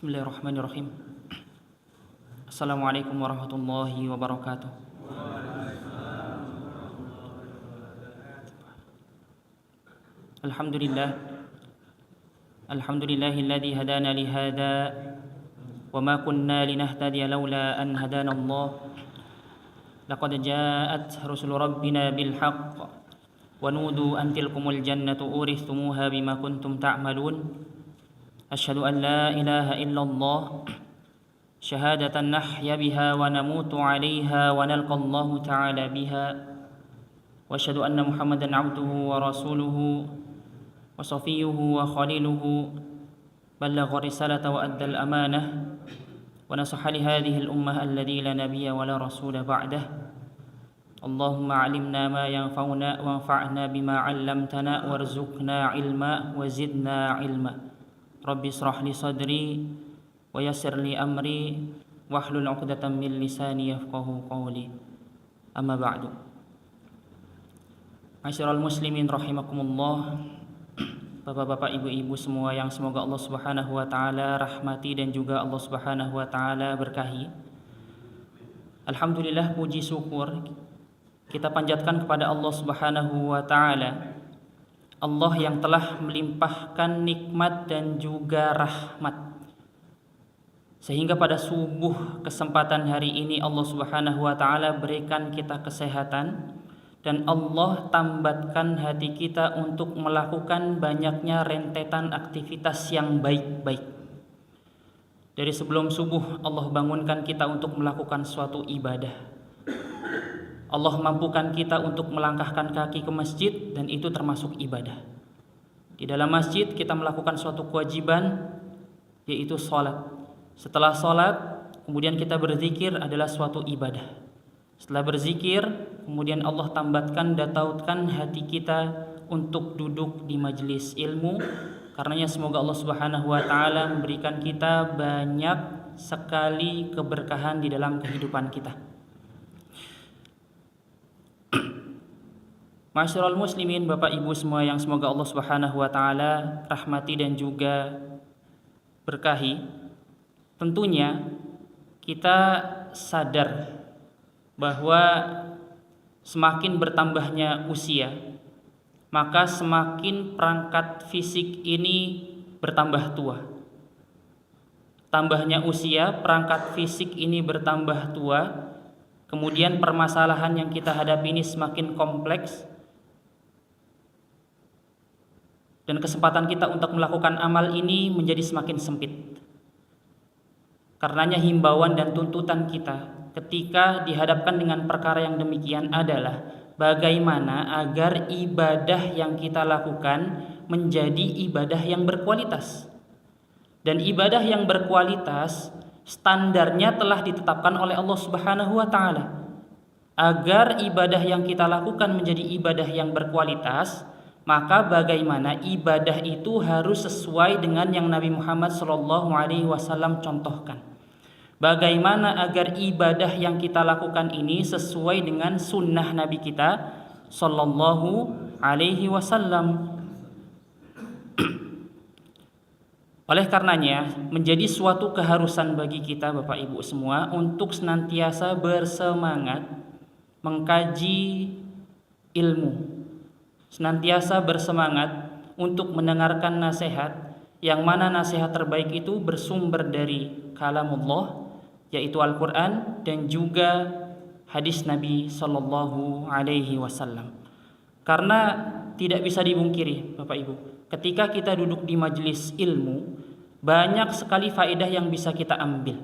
Bismillahirrahmanirrahim. Assalamualaikum warahmatullahi wabarakatuh. Alhamdulillahilladzi hadana li hadza wa ma kunna linahtadiya laula an hadana Allah. Laqad ja'at rusul rabbina bil haqq wa nudu an tilkumul jannatu urithumuha bima kuntum ta'malun. Asyhadu an la ilaha illallah syahadatan nahya biha wa namutu 'alaiha wa nalqallahu ta'ala biha. Wa asyhadu anna Muhammadan 'abduhu wa rasuluhu wa safiyuhu wa khaliluhu ballagha risalata wa addal amanah wa nasaha li hadhihi al-ummah alladhi la nabiyya wa la rasula ba'dah. Allahumma 'allimna ma yanfa'una wa anfa'na bima 'allamtana warzuqna 'ilma wa zidna 'ilma. Rabbi israh li sadri wa yassir li amri wahlul 'uqdatam min lisani yafqahu qawli. Amma ba'du. Ma'asyiral muslimin rahimakumullah. Bapak-bapak, ibu-ibu semua yang semoga Allah Subhanahu wa taala rahmati dan juga Allah Subhanahu wa taala berkahi. Alhamdulillah, puji syukur kita panjatkan kepada Allah Subhanahu wa taala, Allah yang telah melimpahkan nikmat dan juga rahmat, sehingga pada subuh kesempatan hari ini Allah Subhanahu wa taala berikan kita kesehatan dan Allah tambatkan hati kita untuk melakukan banyaknya rentetan aktivitas yang baik-baik. Dari sebelum subuh Allah bangunkan kita untuk melakukan suatu ibadah. Allah mampukan kita untuk melangkahkan kaki ke masjid dan itu termasuk ibadah. Di dalam masjid kita melakukan suatu kewajiban, yaitu sholat. Setelah sholat kemudian kita berzikir adalah suatu ibadah. Setelah berzikir kemudian Allah tambatkan dan tautkan hati kita untuk duduk di majelis ilmu. Karenanya semoga Allah Subhanahu wa taala memberikan kita banyak sekali keberkahan di dalam kehidupan kita. Ma'asyiral muslimin, Bapak Ibu semua yang semoga Allah Subhanahu wa taala rahmati dan juga berkahi. Tentunya kita sadar bahwa semakin bertambahnya usia, maka semakin perangkat fisik ini bertambah tua. Tambahnya usia, perangkat fisik ini bertambah tua. Kemudian permasalahan yang kita hadapi ini semakin kompleks. Dan kesempatan kita untuk melakukan amal ini menjadi semakin sempit. Karenanya himbauan dan tuntutan kita ketika dihadapkan dengan perkara yang demikian adalah bagaimana agar ibadah yang kita lakukan menjadi ibadah yang berkualitas. Dan ibadah yang berkualitas standarnya telah ditetapkan oleh Allah Subhanahu wa taala. Agar ibadah yang kita lakukan menjadi ibadah yang berkualitas, maka bagaimana ibadah itu harus sesuai dengan yang Nabi Muhammad SAW contohkan. Bagaimana agar ibadah yang kita lakukan ini sesuai dengan sunnah Nabi kita SAW. Oleh karenanya menjadi suatu keharusan bagi kita Bapak Ibu semua untuk senantiasa bersemangat mengkaji ilmu, senantiasa bersemangat untuk mendengarkan nasihat, yang mana nasihat terbaik itu bersumber dari kalamullah, yaitu Al-Quran dan juga hadis Nabi SAW. Karena tidak bisa dibungkiri Bapak Ibu, ketika kita duduk di majelis ilmu, banyak sekali faedah yang bisa kita ambil.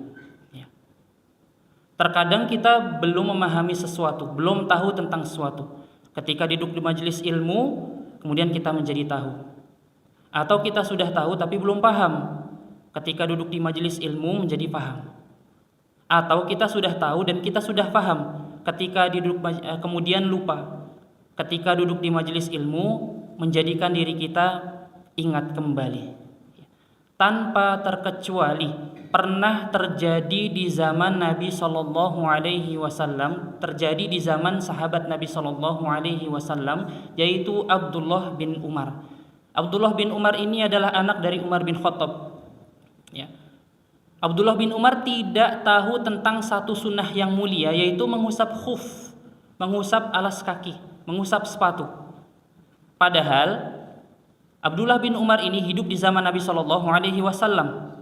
Terkadang kita belum memahami sesuatu, belum tahu tentang sesuatu. Ketika duduk di majelis ilmu, kemudian kita menjadi tahu. Atau kita sudah tahu tapi belum paham. Ketika duduk di majelis ilmu menjadi paham. Atau kita sudah tahu dan kita sudah paham. Ketika duduk kemudian lupa. Ketika duduk di majelis ilmu menjadikan diri kita ingat kembali. Tanpa terkecuali pernah terjadi di zaman Nabi SAW, terjadi di zaman sahabat Nabi SAW, yaitu Abdullah bin Umar. Abdullah bin Umar ini adalah anak dari Umar bin Khattab. Ya. Abdullah bin Umar tidak tahu tentang satu sunnah yang mulia, yaitu mengusap khuf, mengusap alas kaki, mengusap sepatu. Padahal Abdullah bin Umar ini hidup di zaman Nabi Shallallahu Alaihi Wasallam,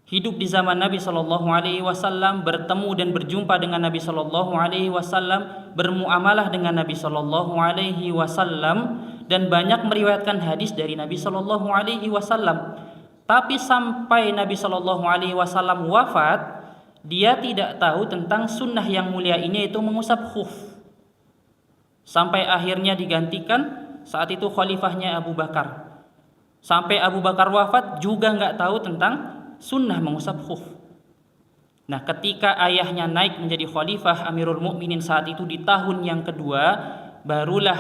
hidup di zaman Nabi Shallallahu Alaihi Wasallam, bertemu dan berjumpa dengan Nabi Shallallahu Alaihi Wasallam, bermuamalah dengan Nabi Shallallahu Alaihi Wasallam, dan banyak meriwayatkan hadis dari Nabi Shallallahu Alaihi Wasallam. Tapi sampai Nabi Shallallahu Alaihi Wasallam wafat, dia tidak tahu tentang sunnah yang mulia ini, yaitu mengusap khuf. Sampai akhirnya digantikan saat itu khalifahnya Abu Bakar. Sampai Abu Bakar wafat juga nggak tahu tentang sunnah mengusap khuf. Nah, ketika ayahnya naik menjadi khalifah Amirul Mukminin saat itu di tahun yang kedua, barulah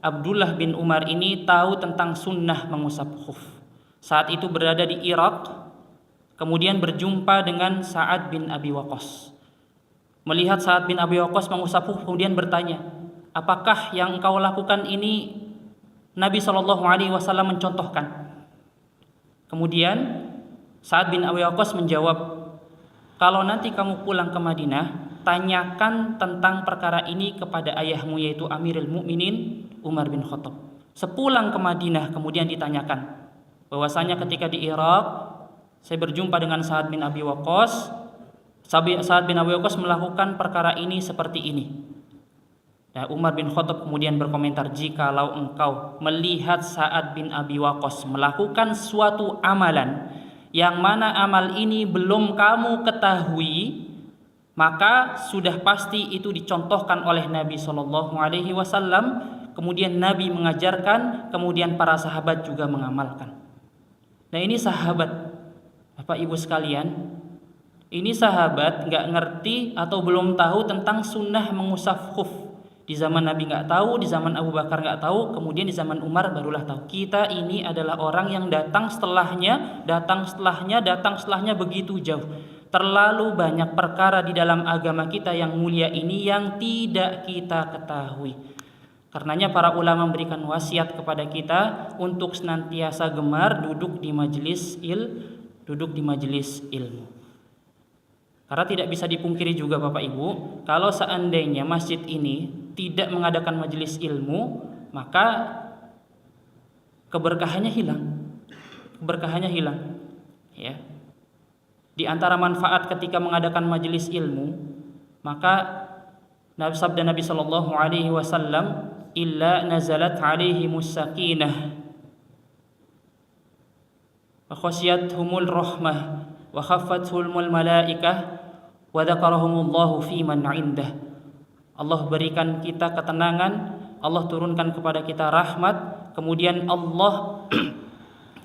Abdullah bin Umar ini tahu tentang sunnah mengusap khuf. Saat itu berada di Irak, kemudian berjumpa dengan Sa'ad bin Abi Waqqas. Melihat Sa'ad bin Abi Waqqas mengusap khuf, kemudian bertanya, apakah yang engkau lakukan ini Nabi SAW mencontohkan? Kemudian Sa'ad bin Abi Waqqas menjawab, kalau nanti kamu pulang ke Madinah, tanyakan tentang perkara ini kepada ayahmu, yaitu Amirul Mukminin Umar bin Khattab. Sepulang ke Madinah kemudian ditanyakan bahwasanya ketika di Irak saya berjumpa dengan Sa'ad bin Abi Waqqas. Sa'ad bin Abi Waqqas melakukan perkara ini seperti ini. Nah, Umar bin Khattab kemudian berkomentar, jikalau engkau melihat Sa'ad bin Abi Waqqas melakukan suatu amalan yang mana amal ini belum kamu ketahui, maka sudah pasti itu dicontohkan oleh Nabi Shallallahu Alaihi Wasallam. Kemudian Nabi mengajarkan, kemudian para sahabat juga mengamalkan. Nah, ini sahabat, Bapak Ibu sekalian, ini sahabat nggak ngerti atau belum tahu tentang sunnah mengusap khuf. Di zaman Nabi nggak tahu, di zaman Abu Bakar nggak tahu, kemudian di zaman Umar barulah tahu. Kita ini adalah orang yang datang setelahnya begitu jauh. Terlalu banyak perkara di dalam agama kita yang mulia ini yang tidak kita ketahui. Karenanya para ulama memberikan wasiat kepada kita untuk senantiasa gemar duduk di majelis ilmu. Karena tidak bisa dipungkiri juga Bapak Ibu, kalau seandainya masjid ini tidak mengadakan majelis ilmu, maka keberkahannya hilang. Ya. Di antara manfaat ketika mengadakan majelis ilmu, maka sabda Nabi Shallallahu Alaihi Wasallam, illa nazalat alaihimus sakinah wa khasyathumul rahmah wa khaffathumul malaikah wa dzakarahumullahu fi man 'indah. Allah berikan kita ketenangan, Allah turunkan kepada kita rahmat, kemudian Allah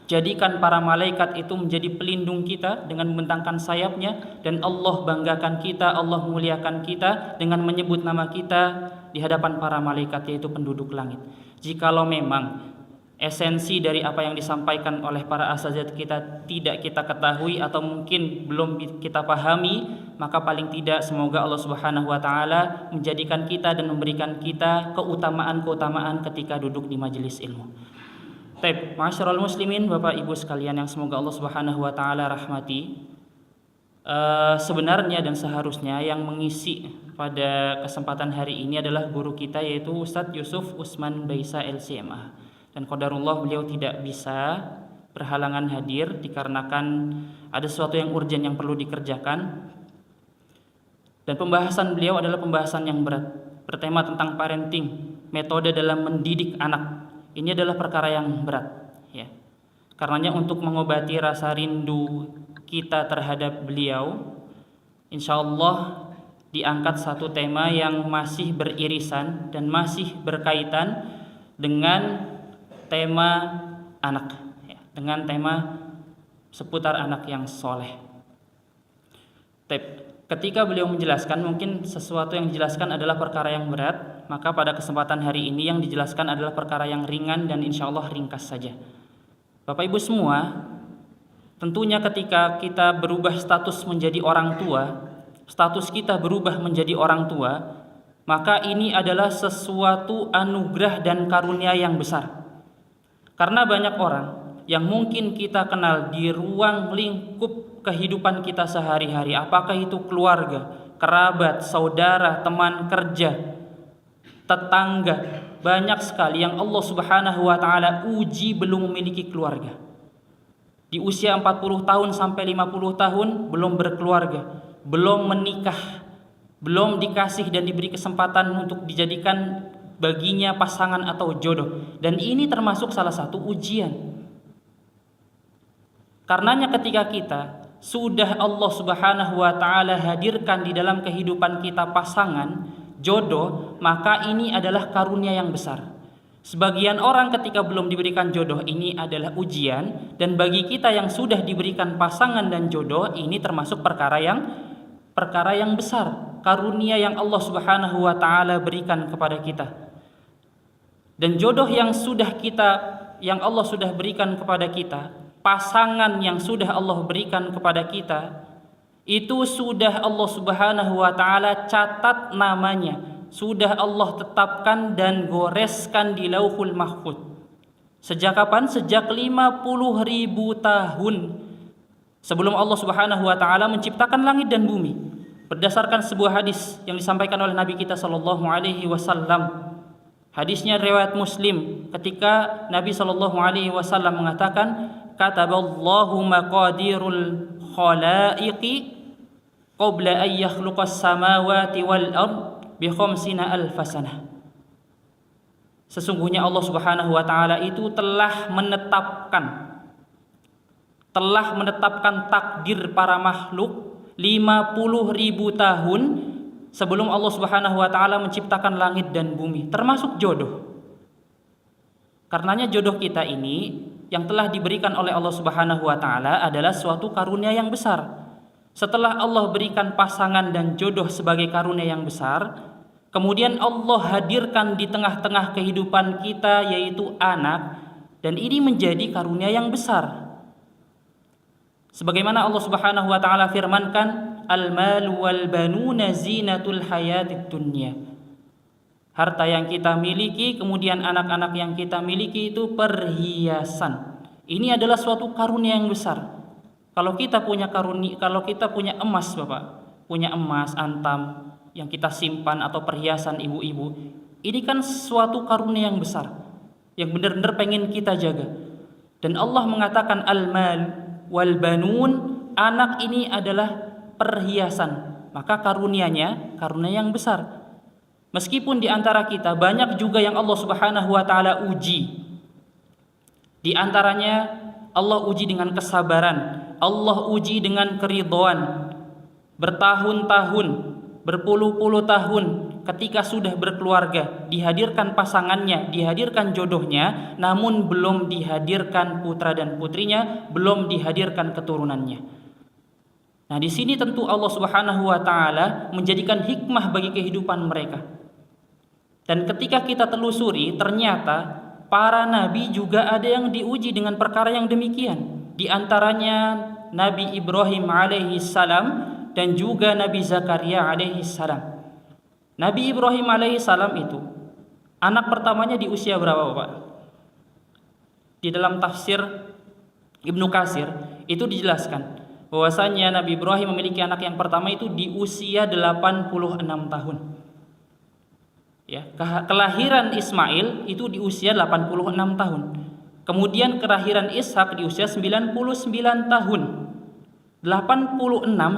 jadikan para malaikat itu menjadi pelindung kita dengan membentangkan sayapnya, dan Allah banggakan kita, Allah muliakan kita dengan menyebut nama kita di hadapan para malaikat, yaitu penduduk langit. Jikalau memang esensi dari apa yang disampaikan oleh para asatidz kita tidak kita ketahui atau mungkin belum kita pahami, maka paling tidak semoga Allah Subhanahu wa taala menjadikan kita dan memberikan kita keutamaan-keutamaan ketika duduk di majelis ilmu. Baik, ma'asyiral muslimin, Bapak Ibu sekalian yang semoga Allah Subhanahu wa taala rahmati. Sebenarnya dan seharusnya yang mengisi pada kesempatan hari ini adalah guru kita, yaitu Ustadz Yusuf Usman Baisa LCMA. Dan qadarullah beliau tidak bisa berhalangan hadir dikarenakan ada sesuatu yang urgent yang perlu dikerjakan. Dan pembahasan beliau adalah pembahasan yang berat, bertema tentang parenting, metode dalam mendidik anak. Ini adalah perkara yang berat, ya. Karenanya untuk mengobati rasa rindu kita terhadap beliau, insya Allah diangkat satu tema yang masih beririsan dan masih berkaitan dengan tema anak, ya, dengan tema seputar anak yang soleh. Ketika beliau menjelaskan, mungkin sesuatu yang dijelaskan adalah perkara yang berat, maka pada kesempatan hari ini yang dijelaskan adalah perkara yang ringan dan insya Allah ringkas saja. Bapak Ibu semua, tentunya ketika kita berubah status menjadi orang tua, status kita berubah menjadi orang tua, maka ini adalah sesuatu anugerah dan karunia yang besar. Karena banyak orang yang mungkin kita kenal di ruang lingkup kehidupan kita sehari-hari, apakah itu keluarga, kerabat, saudara, teman kerja, tetangga, banyak sekali yang Allah Subhanahu wa taala uji belum memiliki keluarga. Di usia 40 tahun sampai 50 tahun belum berkeluarga, belum menikah, belum dikasih dan diberi kesempatan untuk dijadikan baginya pasangan atau jodoh. Dan ini termasuk salah satu ujian. Karenanya ketika kita sudah Allah Subhanahu wa taala hadirkan di dalam kehidupan kita pasangan, jodoh, maka ini adalah karunia yang besar. Sebagian orang ketika belum diberikan jodoh, ini adalah ujian, dan bagi kita yang sudah diberikan pasangan dan jodoh, ini termasuk perkara yang besar, karunia yang Allah Subhanahu wa taala berikan kepada kita. Dan jodoh yang Allah sudah berikan kepada kita, pasangan yang sudah Allah berikan kepada kita, itu sudah Allah Subhanahu wa taala catat namanya, sudah Allah tetapkan dan goreskan di Lauhul Mahfuz. Sejak kapan? Sejak 50.000 tahun sebelum Allah Subhanahu wa taala menciptakan langit dan bumi. Berdasarkan sebuah hadis yang disampaikan oleh Nabi kita sallallahu alaihi wasallam. Hadisnya riwayat Muslim, ketika Nabi sallallahu alaihi wasallam mengatakan, kataballahu maqadirul khalaiqi qabla an yakhluqas samawati wal ard bi 50,000 sanah. Sesungguhnya Allah Subhanahu wa taala itu telah menetapkan takdir para makhluk 50.000 tahun sebelum Allah Subhanahu wa taala menciptakan langit dan bumi, termasuk jodoh. Karenanya jodoh kita ini yang telah diberikan oleh Allah Subhanahu wa taala adalah suatu karunia yang besar. Setelah Allah berikan pasangan dan jodoh sebagai karunia yang besar, kemudian Allah hadirkan di tengah-tengah kehidupan kita yaitu anak, dan ini menjadi karunia yang besar. Sebagaimana Allah Subhanahu wa taala firmankan, al-malu wal banuna zinatul hayatid dunya. Harta yang kita miliki, kemudian anak-anak yang kita miliki itu perhiasan. Ini adalah suatu karunia yang besar. Kalau kita punya emas, Bapak, punya emas antam yang kita simpan atau perhiasan ibu-ibu, ini kan suatu karunia yang besar yang benar-benar pengen kita jaga. Dan Allah mengatakan al-mal wal banun, anak ini adalah perhiasan, maka karunia yang besar. Meskipun di antara kita banyak juga yang Allah Subhanahu wa taala uji. Di antaranya Allah uji dengan kesabaran, Allah uji dengan keridhaan. Bertahun-tahun, berpuluh-puluh tahun ketika sudah berkeluarga, dihadirkan pasangannya, dihadirkan jodohnya, namun belum dihadirkan putra dan putrinya, belum dihadirkan keturunannya. Nah, di sini tentu Allah Subhanahu wa taala menjadikan hikmah bagi kehidupan mereka. Dan ketika kita telusuri, ternyata para nabi juga ada yang diuji dengan perkara yang demikian. Di antaranya Nabi Ibrahim alaihi salam dan juga Nabi Zakaria alaihi salam. Nabi Ibrahim alaihi salam itu anak pertamanya di usia berapa, Bapak? Di dalam tafsir Ibnu Katsir itu dijelaskan bahwasanya Nabi Ibrahim memiliki anak yang pertama itu di usia 86 tahun. Ya, kelahiran Ismail itu di usia 86 tahun. Kemudian kelahiran Ishak di usia 99 tahun. 86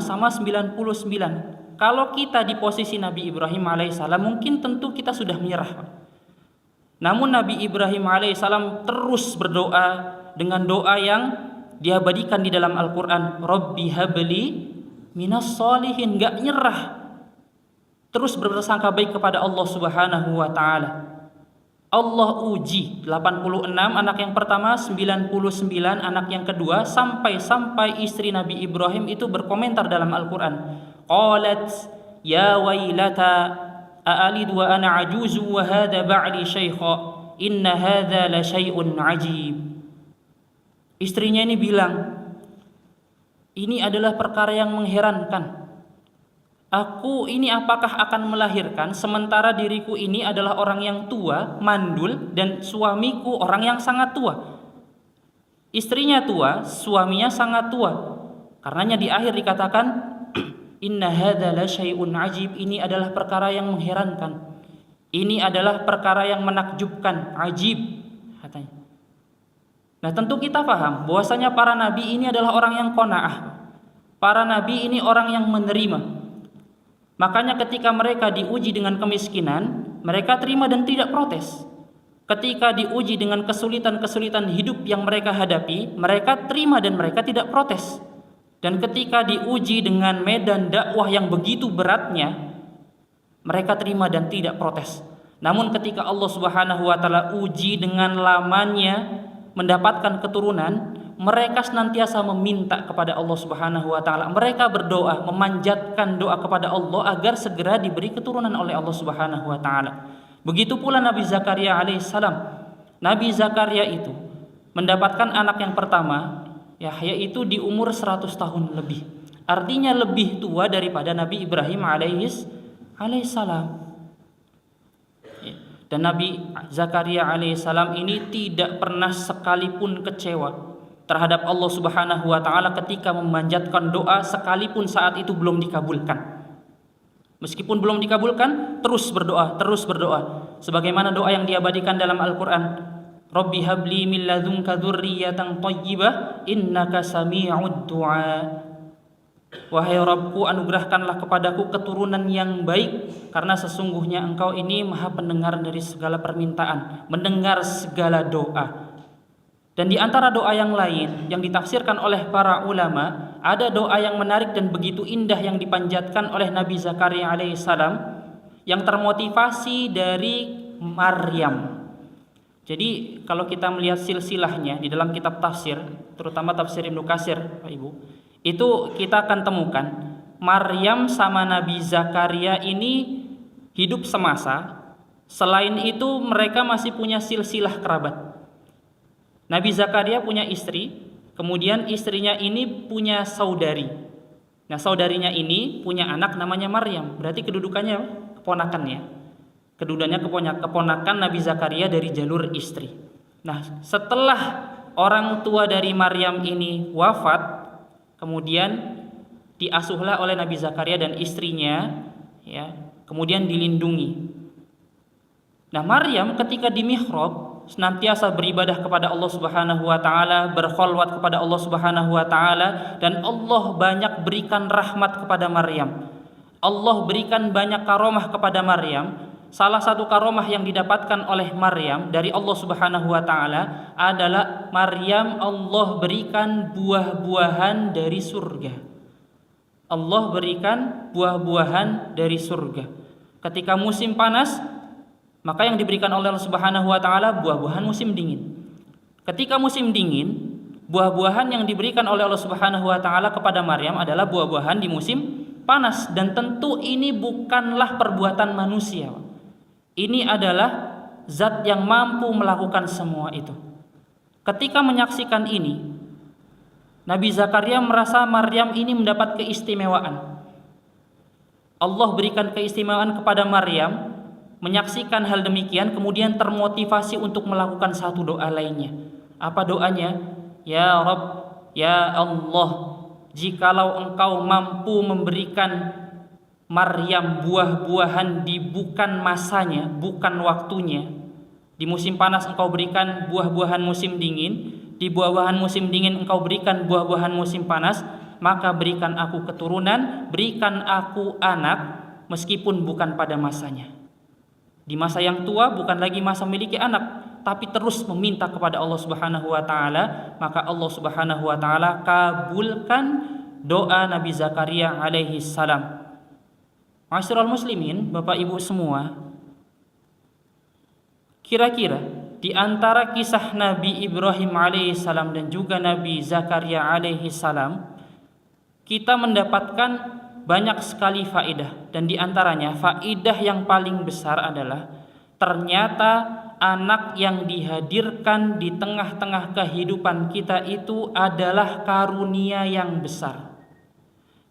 sama 99. Kalau kita di posisi Nabi Ibrahim alaihissalam, mungkin tentu kita sudah menyerah. Namun Nabi Ibrahim alaihissalam terus berdoa dengan doa yang diabadikan di dalam Al-Quran, Rabbi habli minas solihin, gak nyerah, terus berprasangka baik kepada Allah Subhanahu wa taala. Allah uji 86 anak yang pertama, 99 anak yang kedua, sampai istri Nabi Ibrahim itu berkomentar dalam Al-Quran, qalat ya wailata a'alidu wa ana ajuzu wa hadha ba'li shaykha inna hadha la syai'un ajib. Istrinya ini bilang, ini adalah perkara yang mengherankan. Aku ini apakah akan melahirkan sementara diriku ini adalah orang yang tua, mandul, dan suamiku orang yang sangat tua. Istrinya tua, suaminya sangat tua. Karenanya di akhir dikatakan inna hadza la syai'un ajib, ini adalah perkara yang mengherankan. Ini adalah perkara yang menakjubkan, ajib katanya. Nah, tentu kita paham bahwasanya para nabi ini adalah orang yang qanaah. Para nabi ini orang yang menerima. Makanya ketika mereka diuji dengan kemiskinan, mereka terima dan tidak protes. Ketika diuji dengan kesulitan-kesulitan hidup yang mereka hadapi, mereka terima dan mereka tidak protes. Dan ketika diuji dengan medan dakwah yang begitu beratnya, mereka terima dan tidak protes. Namun ketika Allah Subhanahu wa taala uji dengan lamanya mendapatkan keturunan, mereka senantiasa meminta kepada Allah Subhanahu wa taala. Mereka berdoa, memanjatkan doa kepada Allah agar segera diberi keturunan oleh Allah Subhanahu wa taala. Begitu pula Nabi Zakaria alaihissalam. Nabi Zakaria itu mendapatkan anak yang pertama, Yahya, itu di umur 100 tahun lebih. Artinya lebih tua daripada Nabi Ibrahim alaihissalam. Dan Nabi Zakaria alaihissalam ini tidak pernah sekalipun kecewa terhadap Allah Subhanahu wa taala ketika memanjatkan doa, sekalipun saat itu belum dikabulkan. Meskipun belum dikabulkan, terus berdoa. Sebagaimana doa yang diabadikan dalam Al-Qur'an, Rabbi habli min ladunka dzurriyyatan thayyibah innaka sami'ud du'a. Wahai Rabbku, anugerahkanlah kepadaku keturunan yang baik, karena sesungguhnya Engkau ini Maha pendengar dari segala permintaan, mendengar segala doa. Dan di antara doa yang lain yang ditafsirkan oleh para ulama, ada doa yang menarik dan begitu indah yang dipanjatkan oleh Nabi Zakaria alaihissalam yang termotivasi dari Maryam. Jadi kalau kita melihat silsilahnya di dalam kitab tafsir, terutama tafsir Ibnu Katsir, Pak Ibu, itu kita akan temukan Maryam sama Nabi Zakaria ini hidup semasa. Selain itu mereka masih punya silsilah kerabat. Nabi Zakaria punya istri, kemudian istrinya ini punya saudari. Nah, saudarinya ini punya anak namanya Maryam. Berarti kedudukannya keponakannya. Kedudukannya keponakan Nabi Zakaria dari jalur istri. Nah, setelah orang tua dari Maryam ini wafat, kemudian diasuhlah oleh Nabi Zakaria dan istrinya, ya, kemudian dilindungi. Nah, Maryam ketika di mihrab senantiasa beribadah kepada Allah Subhanahu wa taala, berkholwat kepada Allah Subhanahu wa taala, dan Allah banyak berikan rahmat kepada Maryam. Allah berikan banyak karomah kepada Maryam. Salah satu karomah yang didapatkan oleh Maryam dari Allah Subhanahu wa taala adalah Maryam Allah berikan buah-buahan dari surga. Allah berikan buah-buahan dari surga. Ketika musim panas, maka yang diberikan oleh Allah Subhanahu wa taala buah-buahan musim dingin. Ketika musim dingin, buah-buahan yang diberikan oleh Allah Subhanahu wa taala kepada Maryam adalah buah-buahan di musim panas, dan tentu ini bukanlah perbuatan manusia. Ini adalah zat yang mampu melakukan semua itu. Ketika menyaksikan ini, Nabi Zakaria merasa Maryam ini mendapat keistimewaan. Allah berikan keistimewaan kepada Maryam. Menyaksikan hal demikian, kemudian termotivasi untuk melakukan satu doa lainnya. Apa doanya? Ya Rabb, ya Allah, jikalau Engkau mampu memberikan Maryam buah-buahan di bukan masanya, bukan waktunya. Di musim panas Engkau berikan buah-buahan musim dingin, di buah-buahan musim dingin Engkau berikan buah-buahan musim panas, maka berikan aku keturunan, berikan aku anak, meskipun bukan pada masanya. Di masa yang tua bukan lagi masa memiliki anak, tapi terus meminta kepada Allah Subhanahu wa taala, maka Allah Subhanahu wa taala kabulkan doa Nabi Zakaria alaihi salam. Ma'asyiral muslimin, Bapak Ibu semua, kira-kira di antara kisah Nabi Ibrahim alaihi salam dan juga Nabi Zakaria alaihi salam, kita mendapatkan banyak sekali faedah, dan di antaranya faedah yang paling besar adalah ternyata anak yang dihadirkan di tengah-tengah kehidupan kita itu adalah karunia yang besar.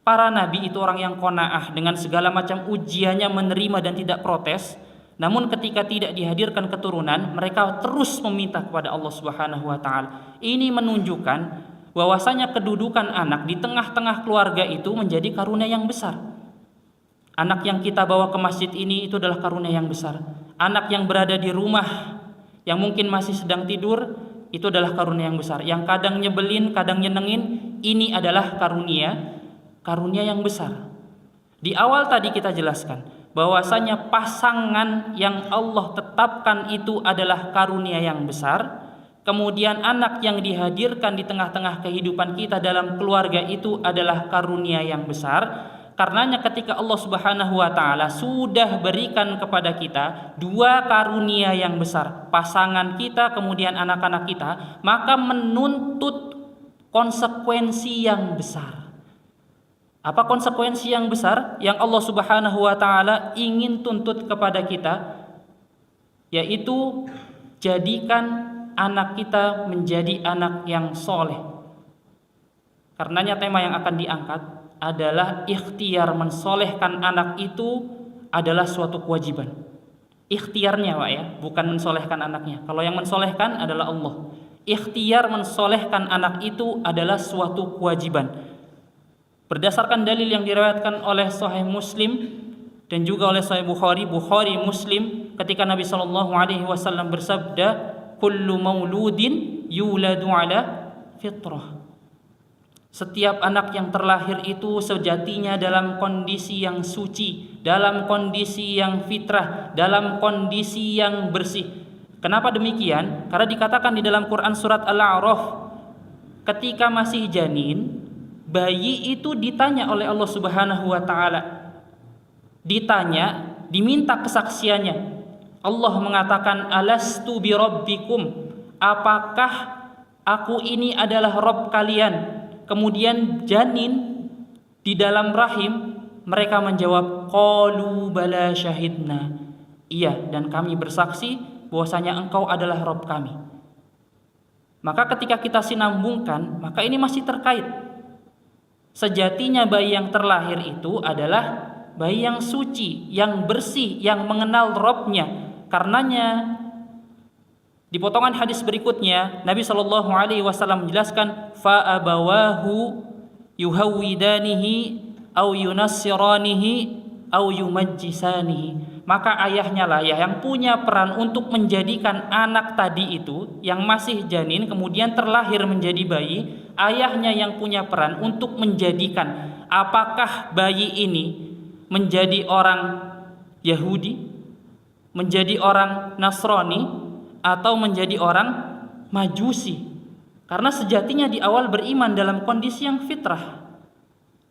Para nabi itu orang yang qanaah, dengan segala macam ujiannya menerima dan tidak protes. Namun ketika tidak dihadirkan keturunan, mereka terus meminta kepada Allah Subhanahu wa taala. Ini menunjukkan bahwasanya kedudukan anak di tengah-tengah keluarga itu menjadi karunia yang besar. Anak yang kita bawa ke masjid ini itu adalah karunia yang besar. Anak yang berada di rumah yang mungkin masih sedang tidur, itu adalah karunia yang besar. Yang kadang nyebelin, kadang nyenengin, ini adalah karunia yang besar. Di awal tadi kita jelaskan bahwasanya pasangan yang Allah tetapkan itu adalah karunia yang besar. Kemudian anak yang dihadirkan di tengah-tengah kehidupan kita dalam keluarga itu adalah karunia yang besar. Karenanya ketika Allah Subhanahu wa taala sudah berikan kepada kita dua karunia yang besar, pasangan kita kemudian anak-anak kita, maka menuntut konsekuensi yang besar. Apa konsekuensi yang besar yang Allah Subhanahu wa taala ingin tuntut kepada kita? Yaitu jadikan anak kita menjadi anak yang soleh. Karenanya tema yang akan diangkat adalah ikhtiar mensolehkan anak itu adalah suatu kewajiban. Ikhtiarnya Pak ya, bukan mensolehkan anaknya. Kalau yang mensolehkan adalah Allah. Ikhtiar mensolehkan anak itu adalah suatu kewajiban. Berdasarkan dalil yang diriwayatkan oleh Sahih Muslim dan juga oleh Sahih Bukhari Muslim, ketika Nabi Shallallahu Alaihi Wasallam bersabda, "Kullu mauludin yuladu ala fitrah." Setiap anak yang terlahir itu sejatinya dalam kondisi yang suci, dalam kondisi yang fitrah, dalam kondisi yang bersih. Kenapa demikian? Karena dikatakan di dalam Quran surat Al-A'raf, ketika masih janin, bayi itu ditanya oleh Allah Subhanahu wa taala. Ditanya, diminta kesaksiannya. Allah mengatakan, "Alastu bi rabbikum?" Apakah aku ini adalah Rabb kalian? Kemudian janin di dalam rahim, mereka menjawab, qalu bala syahidna. Iya, dan kami bersaksi bahwasanya engkau adalah Rabb kami. Maka ketika kita sinambungkan, maka ini masih terkait. Sejatinya bayi yang terlahir itu adalah bayi yang suci, yang bersih, yang mengenal Rabb-nya. Karenanya di potongan hadis berikutnya Nabi Shallallahu Alaihi Wasallam menjelaskan, fa abawahu yuhawidanihi au yunassiranihi au yumajjisanihi. Maka ayahnya lah ya yang punya peran untuk menjadikan anak tadi itu yang masih janin kemudian terlahir menjadi bayi. Ayahnya yang punya peran untuk menjadikan apakah bayi ini menjadi orang Yahudi, menjadi orang Nasrani, atau menjadi orang Majusi. Karena sejatinya di awal beriman dalam kondisi yang fitrah.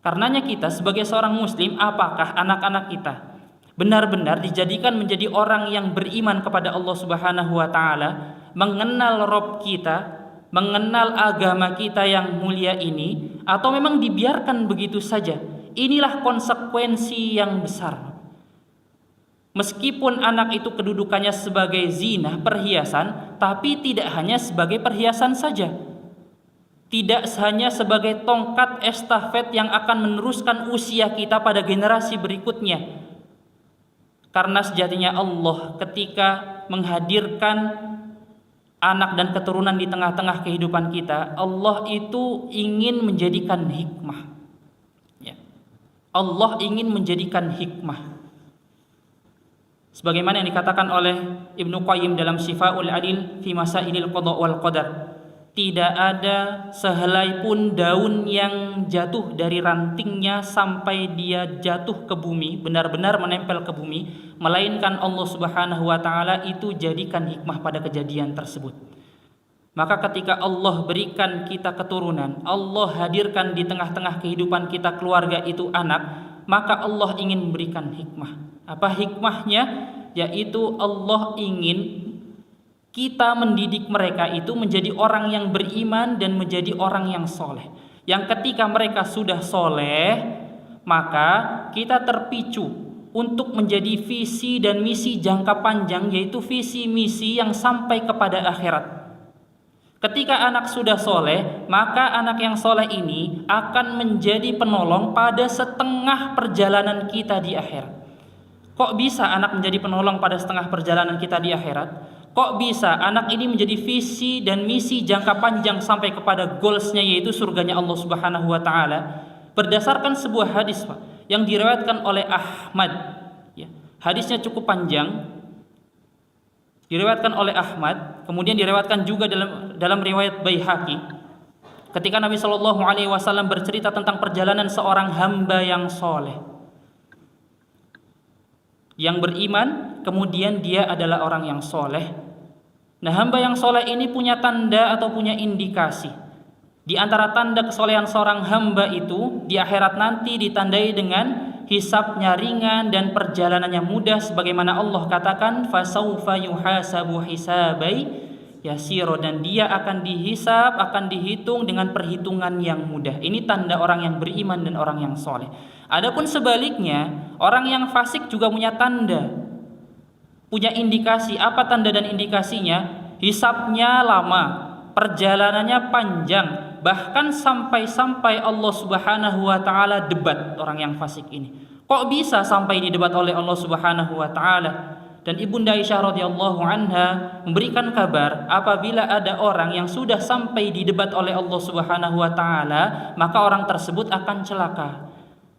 Karenanya kita sebagai seorang muslim, apakah anak-anak kita benar-benar dijadikan menjadi orang yang beriman kepada Allah Subhanahu wa taala, mengenal Rabb kita, mengenal agama kita yang mulia ini, atau memang dibiarkan begitu saja? Inilah konsekuensi yang besar. Meskipun anak itu kedudukannya sebagai zina, perhiasan, tapi tidak hanya sebagai perhiasan saja. Tidak hanya sebagai tongkat estafet yang akan meneruskan usia kita pada generasi berikutnya. Karena sejatinya Allah ketika menghadirkan anak dan keturunan di tengah-tengah kehidupan kita, Allah itu ingin menjadikan hikmah. Ya. Allah ingin menjadikan hikmah. Sebagaimana yang dikatakan oleh Ibnu Qayyim dalam Syifaul Alil fi Masailil Qada wal Qadar, tidak ada sehelai pun daun yang jatuh dari rantingnya sampai dia jatuh ke bumi, benar-benar menempel ke bumi, melainkan Allah Subhanahu wa taala itu jadikan hikmah pada kejadian tersebut. Maka ketika Allah berikan kita keturunan, Allah hadirkan di tengah-tengah kehidupan kita keluarga itu anak, maka Allah ingin memberikan hikmah. Apa hikmahnya? Yaitu Allah ingin kita mendidik mereka itu menjadi orang yang beriman dan menjadi orang yang soleh. Yang ketika mereka sudah soleh, maka kita terpicu untuk menjadi visi dan misi jangka panjang, yaitu visi misi yang sampai kepada akhirat. Ketika anak sudah soleh, maka anak yang soleh ini akan menjadi penolong pada setengah perjalanan kita di akhirat. Kok bisa anak menjadi penolong pada setengah perjalanan kita di akhirat? Kok bisa anak ini menjadi visi dan misi jangka panjang sampai kepada goalsnya, yaitu surganya Allah Subhanahu wa taala? Berdasarkan sebuah hadis, Pak, yang diriwayatkan oleh Ahmad, ya. Hadisnya cukup panjang, diriwayatkan oleh Ahmad, kemudian diriwayatkan juga dalam riwayat Baihaqi, ketika Nabi Shallallahu alaihi wasallam bercerita tentang perjalanan seorang hamba yang soleh, yang beriman, kemudian dia adalah orang yang soleh. Nah, hamba yang soleh ini punya tanda atau punya indikasi. Di antara tanda kesolehan seorang hamba itu di akhirat nanti ditandai dengan hisabnya ringan dan perjalanannya mudah, sebagaimana Allah katakan fasaufa yuhasabu hisabai yasiro, dan dia akan dihisab, akan dihitung dengan perhitungan yang mudah. Ini tanda orang yang beriman dan orang yang soleh. Adapun sebaliknya, orang yang fasik juga punya tanda, punya indikasi. Apa tanda dan indikasinya? Hisabnya lama, perjalanannya panjang, bahkan sampai Allah Subhanahu wa taala debat orang yang fasik ini. Kok bisa sampai didebat oleh Allah Subhanahu wa taala? Dan Ibunda Aisyah radhiyallahu anha memberikan kabar, apabila ada orang yang sudah sampai didebat oleh Allah Subhanahu wa taala, maka orang tersebut akan celaka.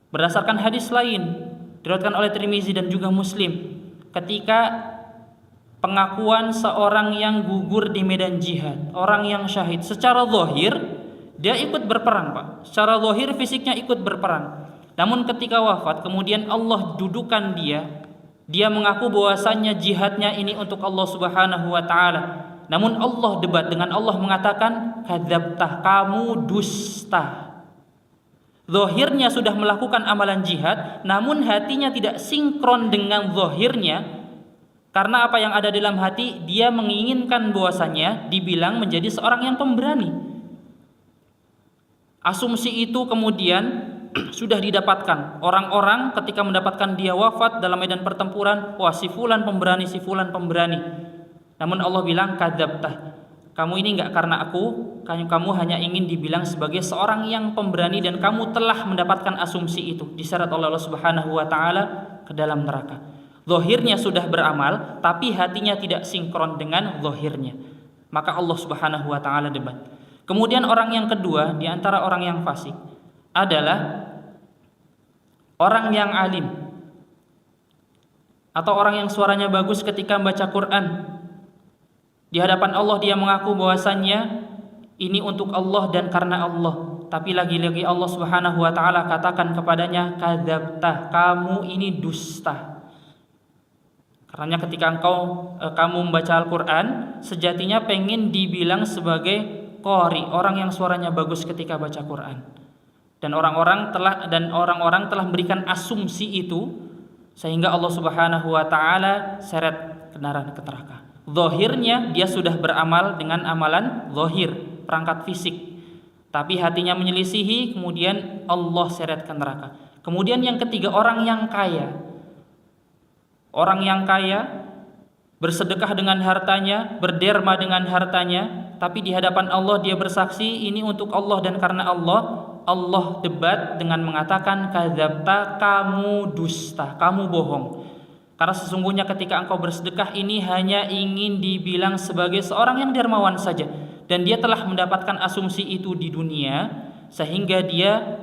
Berdasarkan hadis lain diriwayatkan oleh Tirmizi dan juga Muslim, ketika pengakuan seorang yang gugur di medan jihad, orang yang syahid, secara zahir dia ikut berperang, Pak. Secara zahir fisiknya ikut berperang. Namun ketika wafat, kemudian Allah dudukan dia mengaku bahwasannya jihadnya ini untuk Allah Subhanahu wa taala. Namun Allah debat dengan Allah, mengatakan kadzabtah, kamu dusta. Zahirnya sudah melakukan amalan jihad, namun hatinya tidak sinkron dengan zahirnya. Karena apa yang ada dalam hati, dia menginginkan bahwasannya dibilang menjadi seorang yang pemberani. Asumsi itu kemudian sudah didapatkan orang-orang ketika mendapatkan dia wafat dalam medan pertempuran. Wah, si fulan pemberani, si fulan pemberani. Namun Allah bilang kadzabtah, kamu ini enggak karena aku, kamu hanya ingin dibilang sebagai seorang yang pemberani, dan kamu telah mendapatkan asumsi itu, diseret oleh Allah Subhanahu wa taala ke dalam neraka. Zahirnya sudah beramal, tapi hatinya tidak sinkron dengan zahirnya. Maka Allah Subhanahu wa taala debat. Kemudian orang yang kedua di antara orang yang fasik adalah orang yang alim atau orang yang suaranya bagus ketika membaca Quran. Di hadapan Allah dia mengaku bahwasannya ini untuk Allah dan karena Allah, tapi lagi-lagi Allah Subhanahu wa taala katakan kepadanya kadzabtah, kamu ini dusta. Karena ketika kamu membaca Al-Qur'an, sejatinya pengen dibilang sebagai qari, orang yang suaranya bagus ketika baca Quran. Dan orang-orang telah memberikan asumsi itu, sehingga Allah Subhanahu wa taala seret ke neraka. Zahirnya dia sudah beramal dengan amalan zahir, perangkat fisik, tapi hatinya menyelisihi, kemudian Allah seret ke neraka. Kemudian yang ketiga, orang yang kaya. Orang yang kaya bersedekah dengan hartanya, berderma dengan hartanya, tapi di hadapan Allah dia bersaksi ini untuk Allah dan karena Allah. Allah debat dengan mengatakan kadzabta, kamu dusta, kamu bohong. Karena sesungguhnya ketika engkau bersedekah ini hanya ingin dibilang sebagai seorang yang dermawan saja, dan dia telah mendapatkan asumsi itu di dunia, sehingga dia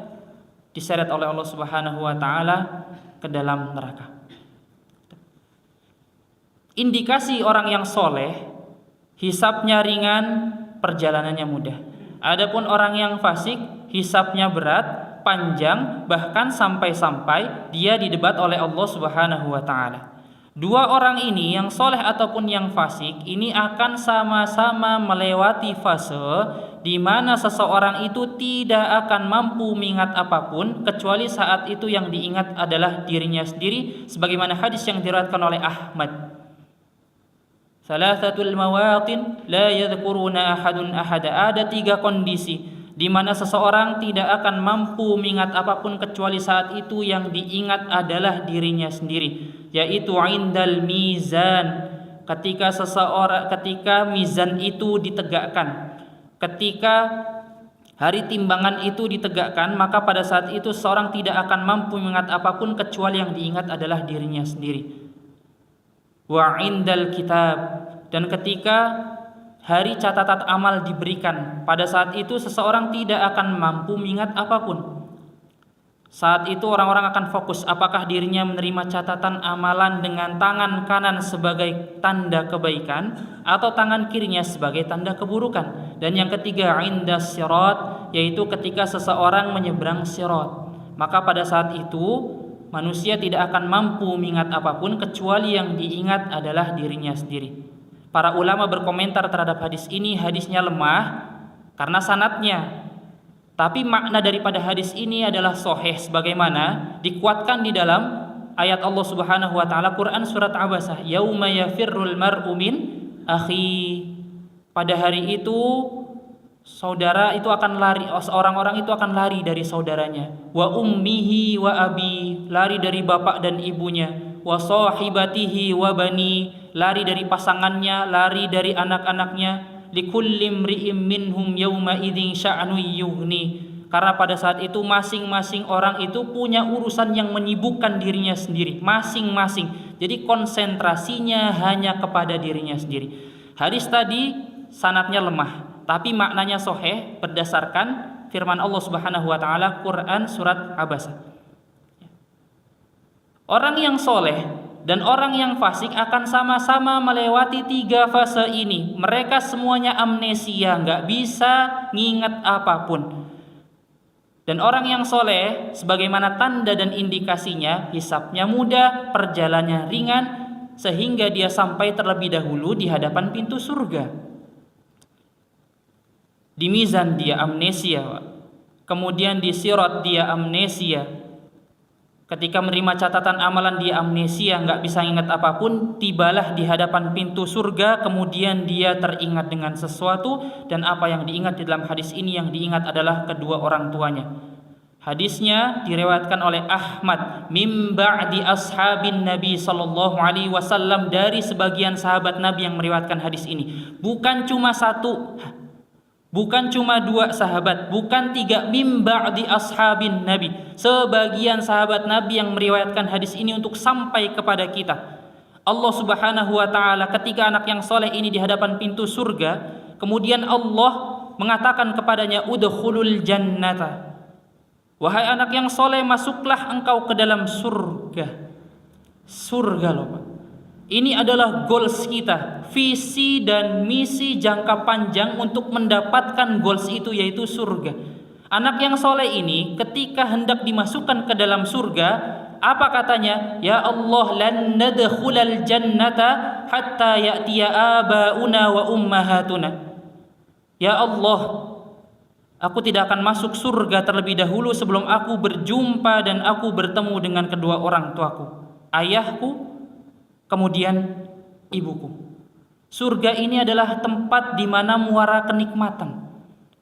diseret oleh Allah Subhanahu wa taala ke dalam neraka. Indikasi orang yang soleh, hisabnya ringan, perjalanannya mudah. Adapun orang yang fasik, hisabnya berat, panjang, bahkan sampai-sampai dia didebat oleh Allah Subhanahu wa taala. Dua orang ini, yang soleh ataupun yang fasik, ini akan sama-sama melewati fase di mana seseorang itu tidak akan mampu mengingat apapun kecuali saat itu yang diingat adalah dirinya sendiri, sebagaimana hadis yang diriwayatkan oleh Ahmad. Salasatul mawatin la yadhkuruna ahadun ahada. Ada 3 kondisi di mana seseorang tidak akan mampu mengingat apapun kecuali saat itu yang diingat adalah dirinya sendiri, yaitu indal mizan, ketika mizan itu ditegakkan, ketika hari timbangan itu ditegakkan, maka pada saat itu seorang tidak akan mampu mengingat apapun kecuali yang diingat adalah dirinya sendiri. Wa indal kitab, Dan ketika hari catatan amal diberikan, pada saat itu seseorang tidak akan mampu mengingat apapun. Saat itu orang-orang akan fokus apakah dirinya menerima catatan amalan dengan tangan kanan sebagai tanda kebaikan atau tangan kirinya sebagai tanda keburukan. Dan yang ketiga, indas sirat, yaitu ketika seseorang menyeberang sirat. Maka pada saat itu manusia tidak akan mampu mengingat apapun kecuali yang diingat adalah dirinya sendiri. Para ulama berkomentar terhadap hadis ini, hadisnya lemah karena sanadnya. Tapi makna daripada hadis ini adalah sahih sebagaimana dikuatkan di dalam ayat Allah Subhanahu wa taala Quran surat Abasah, yauma yafirrul mar'u min akhi. Pada hari itu saudara itu akan lari, orang-orang itu akan lari dari saudaranya. Wa ummihi wa abi, lari dari bapak dan ibunya. Wa sahibatihi wa bani, lari dari pasangannya, lari dari anak-anaknya. Likulli imri'im minhum yawma idzin sya'nu yughni, karena pada saat itu masing-masing orang itu punya urusan yang menyibukkan dirinya sendiri masing-masing. Jadi konsentrasinya hanya kepada dirinya sendiri. Hadis tadi sanadnya lemah, tapi maknanya sahih berdasarkan firman Allah Subhanahu wa taala Quran surat Abasa. Orang yang soleh dan orang yang fasik akan sama-sama melewati 3 fase ini. Mereka semuanya amnesia, nggak bisa nginget apapun. Dan orang yang soleh, sebagaimana tanda dan indikasinya, hisabnya mudah, perjalanannya ringan, sehingga dia sampai terlebih dahulu di hadapan pintu surga. Di mizan dia amnesia, kemudian di sirat dia amnesia. Ketika menerima catatan amalan dia amnesia, nggak bisa ingat apapun. Tibalah di hadapan pintu surga, kemudian dia teringat dengan sesuatu. Dan apa yang diingat di dalam hadis ini, yang diingat adalah kedua orang tuanya. Hadisnya diriwayatkan oleh Ahmad mim ba'di ashabin Nabi sallallahu alaihi wasallam, dari sebagian sahabat Nabi yang meriwayatkan hadis ini. Bukan cuma satu, bukan cuma 2 sahabat, bukan 3, mim ba'di ashabin Nabi. Sebagian sahabat Nabi yang meriwayatkan hadis ini untuk sampai kepada kita. Allah Subhanahu wa taala ketika anak yang soleh ini di hadapan pintu surga, kemudian Allah mengatakan kepadanya, udkhulul jannata. Wahai anak yang soleh, masuklah engkau ke dalam surga. Surga loh Pak. Ini adalah goals kita, visi dan misi jangka panjang untuk mendapatkan goals itu, yaitu surga. Anak yang soleh ini ketika hendak dimasukkan ke dalam surga, apa katanya? Ya Allah, lan nadkhulal jannata hatta ya'tiya abauna wa ummahatuna. Ya Allah, aku tidak akan masuk surga terlebih dahulu sebelum aku berjumpa dan aku bertemu dengan kedua orang tuaku, ayahku, kemudian ibuku. Surga ini adalah tempat di mana muara kenikmatan.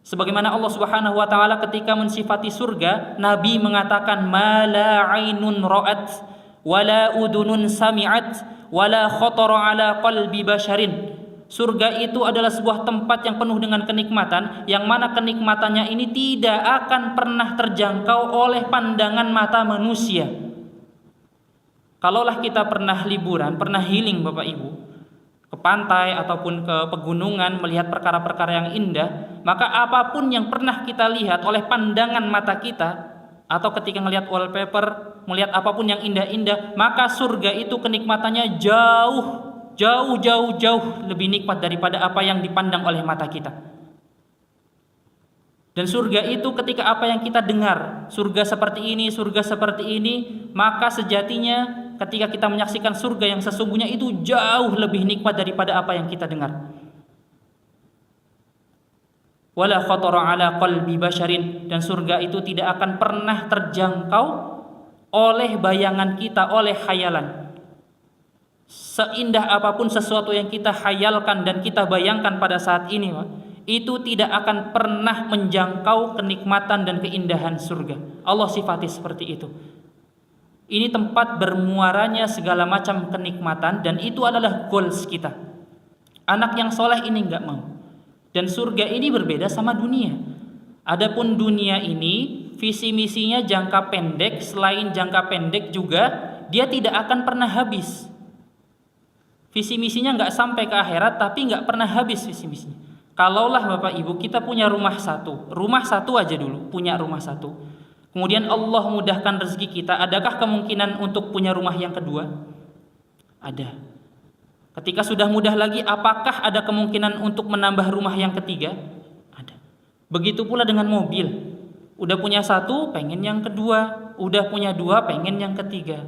Sebagaimana Allah Subhanahu wa taala ketika mensifati surga, Nabi mengatakan ma la ainun ra'at wala udunun sami'at wala khatara ala qalbi basharin. Surga itu adalah sebuah tempat yang penuh dengan kenikmatan, yang mana kenikmatannya ini tidak akan pernah terjangkau oleh pandangan mata manusia. Kalaulah kita pernah liburan, pernah healing Bapak Ibu, ke pantai ataupun ke pegunungan melihat perkara-perkara yang indah, maka apapun yang pernah kita lihat oleh pandangan mata kita, atau ketika melihat wallpaper, melihat apapun yang indah-indah, maka surga itu kenikmatannya jauh lebih nikmat daripada apa yang dipandang oleh mata kita. Dan surga itu ketika apa yang kita dengar, surga seperti ini, maka sejatinya ketika kita menyaksikan surga yang sesungguhnya itu jauh lebih nikmat daripada apa yang kita dengar. Wala khatara ala qalbi basharin, dan surga itu tidak akan pernah terjangkau oleh bayangan kita, oleh khayalan. Seindah apapun sesuatu yang kita khayalkan dan kita bayangkan pada saat ini, itu tidak akan pernah menjangkau kenikmatan dan keindahan surga. Allah sifati seperti itu. Ini tempat bermuaranya segala macam kenikmatan, dan itu adalah goals kita. Anak yang soleh ini enggak mau. Dan surga ini berbeda sama dunia. Adapun dunia ini visi misinya jangka pendek, selain jangka pendek juga dia tidak akan pernah habis. Visi misinya nggak sampai ke akhirat, tapi nggak pernah habis visi misinya. Kalaulah Bapak Ibu kita punya rumah satu aja dulu, punya rumah satu. Kemudian Allah mudahkan rezeki kita, adakah kemungkinan untuk punya rumah yang kedua? Ada. Ketika sudah mudah lagi, apakah ada kemungkinan untuk menambah rumah yang ketiga? Ada. Begitu pula dengan mobil. Udah punya satu, pengen yang kedua. Udah punya dua, pengen yang ketiga.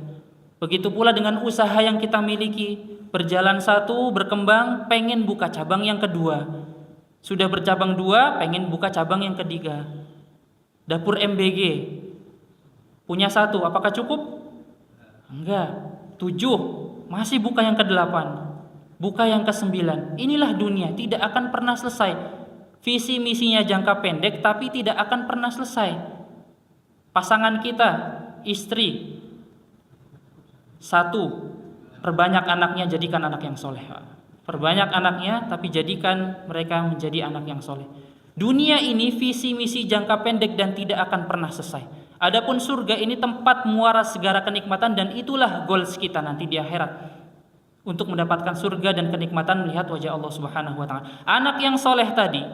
Begitu pula dengan usaha yang kita miliki. Berjalan satu, berkembang, pengen buka cabang yang kedua. Sudah bercabang dua, pengen buka cabang yang ketiga. Dapur MBG punya satu, apakah cukup? Enggak. 7, masih buka yang ke-8, buka yang ke-9. Inilah dunia, tidak akan pernah selesai. Visi misinya jangka pendek tapi tidak akan pernah selesai. Pasangan kita, istri, 1, perbanyak anaknya, jadikan anak yang soleh. Perbanyak anaknya tapi jadikan mereka menjadi anak yang soleh. Dunia ini visi misi jangka pendek dan tidak akan pernah selesai. Adapun surga ini tempat muara segala kenikmatan, dan itulah goals kita nanti di akhirat. Untuk mendapatkan surga dan kenikmatan melihat wajah Allah Subhanahu wa taala. Anak yang soleh tadi,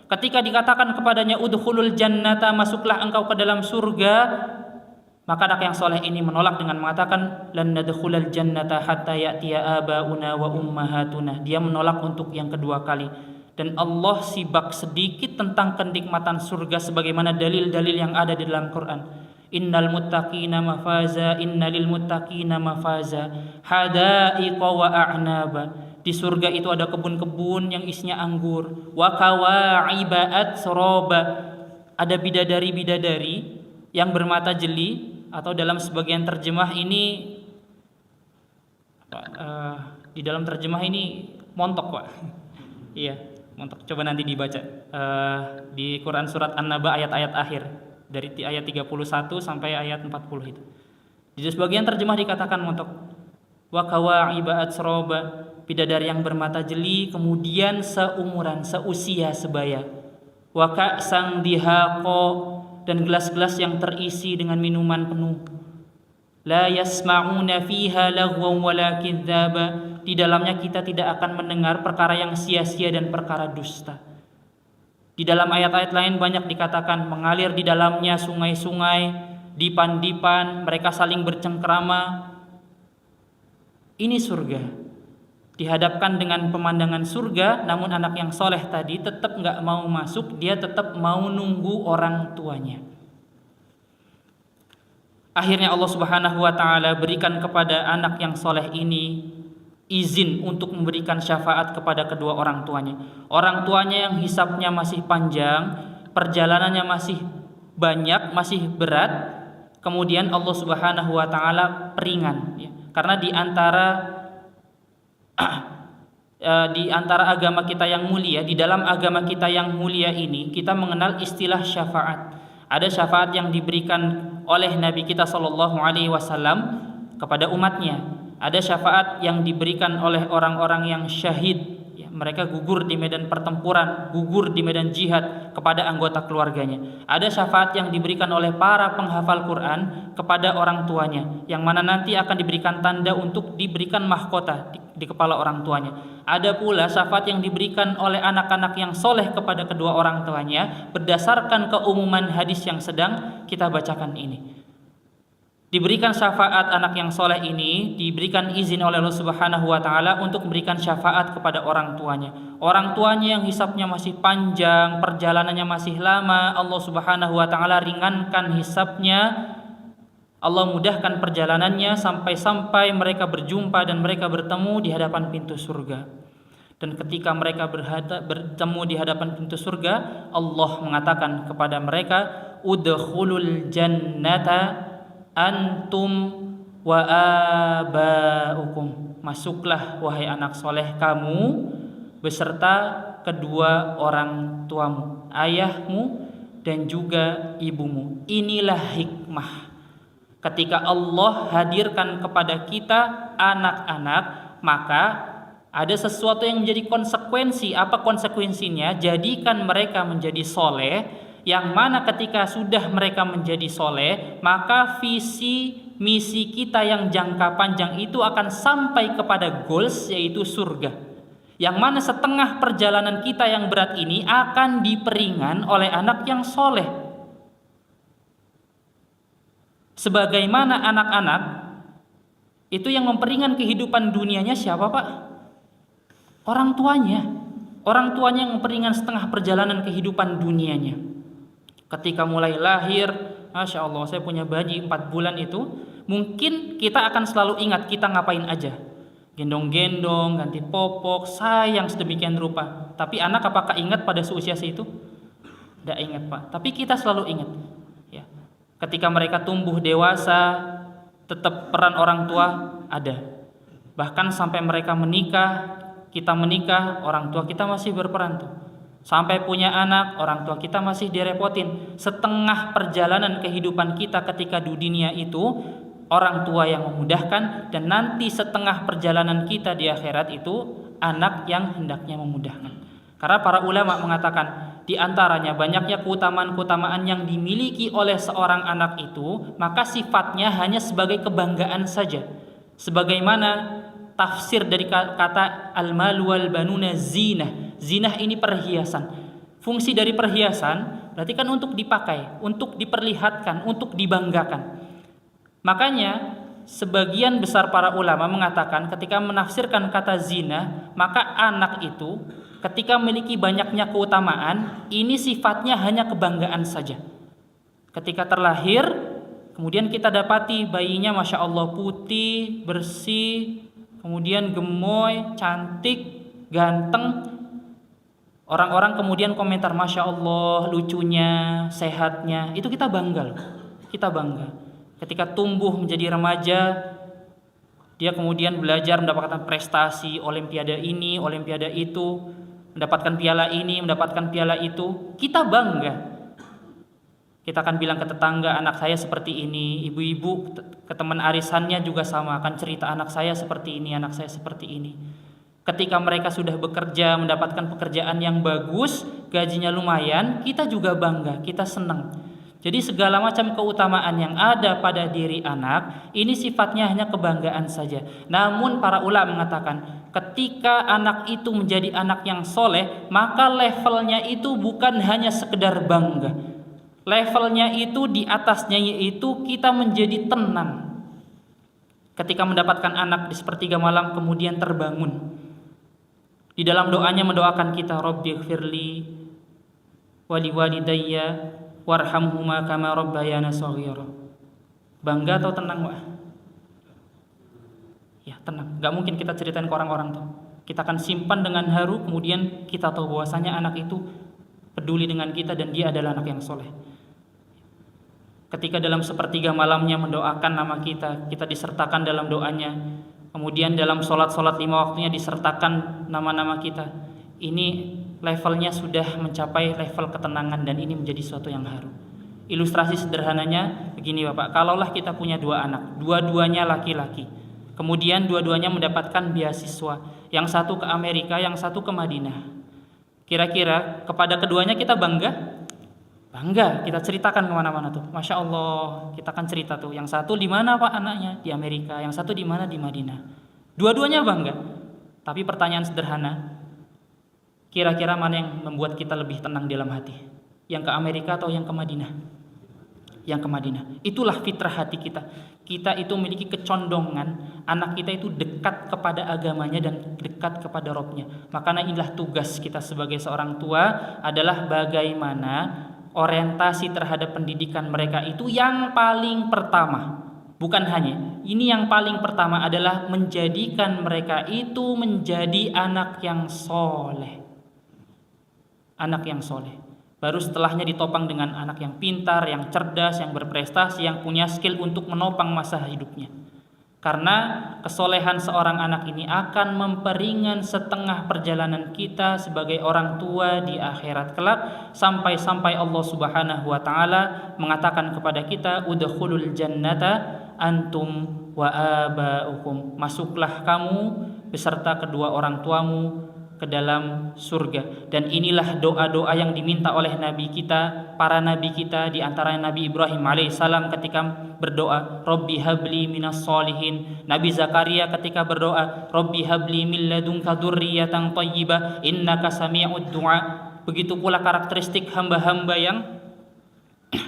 ketika dikatakan kepadanya udkhulul jannata, masuklah engkau ke dalam surga, maka anak yang soleh ini menolak dengan mengatakan lan nadkhulal jannata hatta ya'tiya abauna wa ummahatuna. Dia menolak untuk yang kedua kali. Dan Allah sibak sedikit tentang kenikmatan surga sebagaimana dalil-dalil yang ada di dalam Quran. Innal muttaqina mafaza, innalil muttaqina mafaza, hadaiqa wa a'naba. Di surga itu ada kebun-kebun yang isinya anggur, wa kawa'iba atsroba. Ada bidadari-bidadari yang bermata jeli, atau dalam sebagian terjemah ini di dalam terjemah ini montok, Pak. Iya, montok. Coba nanti dibaca di Quran surat An-Naba ayat-ayat akhir dari ayat 31 sampai ayat 40 itu. Di sebagian terjemah dikatakan montok. Wa kawa'iba atsroba, bidadari yang bermata jeli, kemudian seumuran, seusia sebaya. Wa ka'sang dihaqo, dan gelas-gelas yang terisi dengan minuman penuh. La yasma'una fiha laghwan wala kidzaba, di dalamnya kita tidak akan mendengar perkara yang sia-sia dan perkara dusta. Di dalam ayat-ayat lain banyak dikatakan mengalir di dalamnya sungai-sungai, dipan-dipan, mereka saling bercengkrama. Ini surga. Dihadapkan dengan pemandangan surga, namun anak yang soleh tadi tetap nggak mau masuk, dia tetap mau nunggu orang tuanya. Akhirnya Allah Subhanahu wa taala berikan kepada anak yang soleh ini izin untuk memberikan syafaat kepada kedua orang tuanya. Orang tuanya yang hisabnya masih panjang, perjalanannya masih banyak, masih berat, kemudian Allah Subhanahu wa taala peringan, ya. Karena di antara agama kita yang mulia, di dalam agama kita yang mulia ini kita mengenal istilah syafaat. Ada syafaat yang diberikan oleh Nabi kita sallallahu alaihi wasallam kepada umatnya. Ada syafaat yang diberikan oleh orang-orang yang syahid, ya, mereka gugur di medan pertempuran, gugur di medan jihad, kepada anggota keluarganya. Ada syafaat yang diberikan oleh para penghafal Quran kepada orang tuanya, yang mana nanti akan diberikan tanda untuk diberikan mahkota di kepala orang tuanya. Ada pula syafaat yang diberikan oleh anak-anak yang soleh kepada kedua orang tuanya berdasarkan keumuman hadis yang sedang kita bacakan ini. Diberikan syafaat anak yang soleh ini, diberikan izin oleh Allah Subhanahu wa taala untuk memberikan syafaat kepada orang tuanya. Orang tuanya yang hisabnya masih panjang, perjalanannya masih lama, Allah Subhanahu wa taala ringankan hisabnya. Allah mudahkan perjalanannya sampai mereka berjumpa dan mereka bertemu di hadapan pintu surga. Dan ketika mereka bertemu di hadapan pintu surga, Allah mengatakan kepada mereka, udkhulul jannata antum wa abaukum, masuklah wahai anak soleh kamu beserta kedua orang tuamu, ayahmu dan juga ibumu. Inilah hikmah ketika Allah hadirkan kepada kita anak-anak, maka ada sesuatu yang menjadi konsekuensi. Apa konsekuensinya? Jadikan mereka menjadi soleh, yang mana ketika sudah mereka menjadi soleh, maka visi misi kita yang jangka panjang itu akan sampai kepada goals, yaitu surga. Yang mana setengah perjalanan kita yang berat ini akan diperingan oleh anak yang soleh. Sebagaimana anak-anak itu yang memperingan kehidupan dunianya siapa, Pak? Orang tuanya. Orang tuanya yang memperingan setengah perjalanan kehidupan dunianya. Ketika mulai lahir, Masya Allah, saya punya bayi 4 bulan itu, mungkin kita akan selalu ingat kita ngapain aja. Gendong-gendong, ganti popok, sayang sedemikian rupa. Tapi anak apakah ingat pada seusia itu? Tidak ingat, Pak. Tapi kita selalu ingat. Ya. Ketika mereka tumbuh dewasa, tetap peran orang tua ada. Bahkan sampai mereka menikah, kita menikah, orang tua kita masih berperan tuh. Sampai punya anak, orang tua kita masih direpotin. Setengah perjalanan kehidupan kita ketika di dunia itu orang tua yang memudahkan, dan nanti setengah perjalanan kita di akhirat itu anak yang hendaknya memudahkan. Karena para ulama mengatakan di antaranya banyaknya keutamaan-keutamaan yang dimiliki oleh seorang anak itu, maka sifatnya hanya sebagai kebanggaan saja. Sebagaimana tafsir dari kata al-mal wal banuna zinah. Zinah ini perhiasan. Fungsi dari perhiasan berarti kan untuk dipakai, untuk diperlihatkan, untuk dibanggakan. Makanya sebagian besar para ulama mengatakan ketika menafsirkan kata zina, maka anak itu ketika memiliki banyaknya keutamaan, ini sifatnya hanya kebanggaan saja. Ketika terlahir, kemudian kita dapati bayinya Masya Allah putih, bersih, kemudian gemoy, cantik, ganteng. Orang-orang kemudian komentar Masya Allah, lucunya, sehatnya. Itu kita bangga loh. Kita bangga. Ketika tumbuh menjadi remaja, dia kemudian belajar mendapatkan prestasi, olimpiade ini, olimpiade itu, mendapatkan piala ini, mendapatkan piala itu. Kita bangga. Kita akan bilang ke tetangga, anak saya seperti ini. Ibu-ibu ke teman arisannya juga sama, akan cerita anak saya seperti ini, anak saya seperti ini. Ketika mereka sudah bekerja, mendapatkan pekerjaan yang bagus, gajinya lumayan, kita juga bangga, kita senang. Jadi segala macam keutamaan yang ada pada diri anak, ini sifatnya hanya kebanggaan saja. Namun para ulama mengatakan, ketika anak itu menjadi anak yang soleh, maka levelnya itu bukan hanya sekedar bangga. Levelnya itu di atasnya yaitu kita menjadi tenang. Ketika mendapatkan anak di sepertiga malam kemudian terbangun. Di dalam doanya mendoakan kita, Rabbighfirli wali walidayya warhamhuma kama rabbayana shaghira. Bangga atau tenang, Pak? Ya, tenang. Gak mungkin kita ceritain ke orang-orang tuh. Kita akan simpan dengan haru, kemudian kita tahu bahwasanya anak itu peduli dengan kita dan dia adalah anak yang soleh. Ketika dalam sepertiga malamnya mendoakan nama kita, kita disertakan dalam doanya. Kemudian dalam sholat-sholat 5 waktunya disertakan nama-nama kita. Ini levelnya sudah mencapai level ketenangan dan ini menjadi sesuatu yang haru. Ilustrasi sederhananya begini Bapak, kalaulah kita punya 2 anak, dua-duanya laki-laki. Kemudian dua-duanya mendapatkan beasiswa, yang satu ke Amerika, yang satu ke Madinah. Kira-kira kepada keduanya kita bangga? Bangga, kita ceritakan kemana-mana tuh. Masya Allah, kita akan cerita tuh. Yang satu di mana Pak anaknya? Di Amerika. Yang satu di mana? Di Madinah. Dua-duanya bangga. Tapi pertanyaan sederhana, kira-kira mana yang membuat kita lebih tenang di dalam hati? Yang ke Amerika atau yang ke Madinah? Yang ke Madinah. Itulah fitrah hati kita. Kita itu memiliki kecondongan, anak kita itu dekat kepada agamanya dan dekat kepada Robnya. Makanya inilah tugas kita sebagai seorang tua adalah bagaimana orientasi terhadap pendidikan mereka itu yang paling pertama. Bukan hanya, ini yang paling pertama adalah menjadikan mereka itu menjadi anak yang soleh. Anak yang soleh. Baru setelahnya ditopang dengan anak yang pintar, yang cerdas, yang berprestasi, yang punya skill untuk menopang masa hidupnya. Karena kesolehan seorang anak ini akan memperingan setengah perjalanan kita sebagai orang tua di akhirat kelak, sampai-sampai Allah Subhanahu wa taala mengatakan kepada kita, udkhulul jannata antum wa abaukum. Masuklah kamu beserta kedua orang tuamu ke dalam surga. Dan inilah doa-doa yang diminta oleh nabi kita, para nabi kita, di antaranya Nabi Ibrahim alaihissalam ketika berdoa, Rabbi habli minas solihin. Nabi Zakaria ketika berdoa, Rabbi habli min ladunka dzurriyyatan thayyibah innaka sami'ud du'a. Begitu pula karakteristik hamba-hamba yang